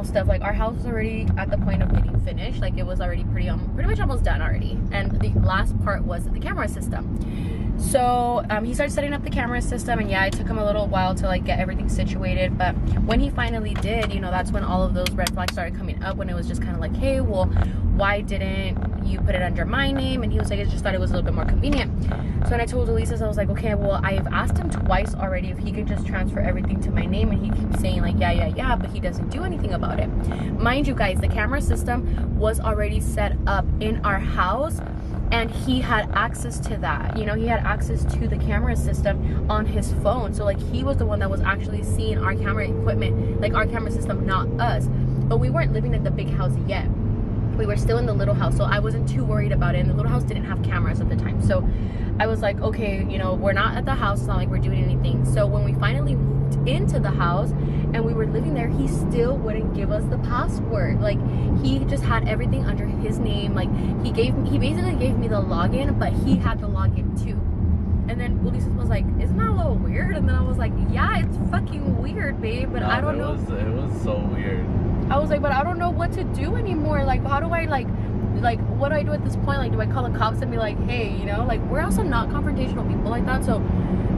house stuff, like our house was already at the point of getting finished. Like it was already pretty much almost done already, and the last part was the camera system. So he started setting up the camera system, and yeah, it took him a little while to like get everything situated, but when he finally did, you know, that's when all of those red flags started coming up, when it was just kind of like, hey, well, why didn't you put it under my name? And he was like, I just thought it was a little bit more convenient. So when I told Elises, I was like, okay, well, I've asked him twice already if he could just transfer everything to my name, and he keeps saying like, yeah, but he doesn't do anything about it. Mind you guys, the camera system was already set up in our house, and he had access to that. You know, he had access to the camera system on his phone. So like he was the one that was actually seeing our camera equipment, like our camera system, not us. But we weren't living in the big house yet. We were still in the little house, so I wasn't too worried about it, and the little house didn't have cameras at the time. So I was like, okay, you know, we're not at the house, it's not like we're doing anything. So when we finally moved into the house and we were living there, he still wouldn't give us the password. Like he just had everything under his name. Like he basically gave me the login, but he had the login too. And then Ulises was like, isn't that a little weird? And then I was like, yeah, it's fucking weird, babe, but I don't know. It was so weird. I was like, but I don't know what to do anymore. Like, how do I, like, what do I do at this point? Like, do I call the cops and be like, hey, you know, like, we're also not confrontational people like that. So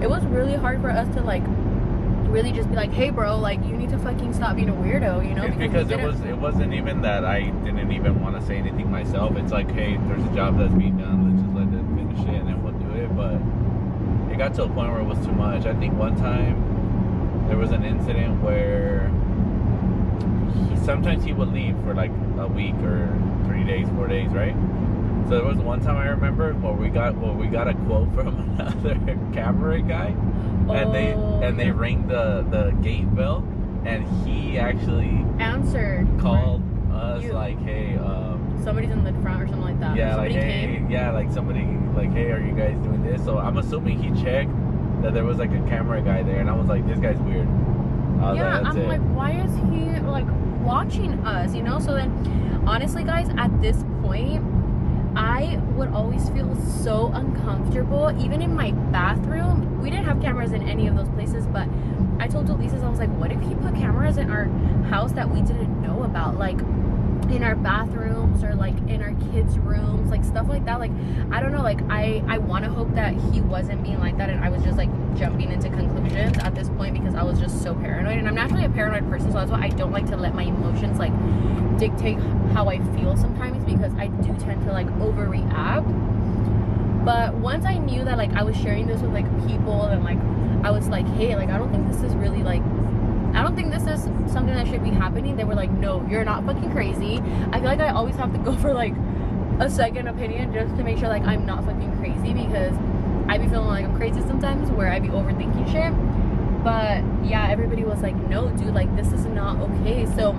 it was really hard for us to, like, really just be like, hey, bro, like, you need to fucking stop being a weirdo, you know? Because it wasn't even that I didn't even want to say anything myself. It's like, hey, there's a job that's being done. Let's just let them finish it and then we'll do it. But it got to a point where it was too much. I think one time there was an incident where sometimes he would leave for like a week or 3 days, 4 days, right? So there was one time I remember where we got a quote from another camera guy, and they rang the gate bell, and he actually answered, called us like, hey, somebody's in the front or something like that. Yeah, somebody like, hey, came. yeah, like somebody, like, hey, are you guys doing this? So I'm assuming he checked that there was like a camera guy there, and I was like, this guy's weird. Yeah, I'm like, why is he like watching us, you know? So then honestly guys, at this point I would always feel so uncomfortable, even in my bathroom. We didn't have cameras in any of those places, but I told Elises, I was like, what if he put cameras in our house that we didn't know about, like in our bathrooms or like in our kids' rooms, like stuff like that. Like I don't know, like I want to hope that he wasn't being like that and I was just like jumping into conclusions at this point, because I was just so paranoid, and I'm naturally a paranoid person, so that's why I don't like to let my emotions like dictate how I feel sometimes, because I do tend to like overreact. But once I knew that like I was sharing this with like people, and like I was like, hey, like I don't think this is really like, I don't think this is something that should be happening, they were like, no, you're not fucking crazy. I feel like I always have to go for like a second opinion just to make sure like I'm not fucking crazy, because I be feeling like I'm crazy sometimes, where I be overthinking shit. But yeah, everybody was like, no dude, like this is not okay. So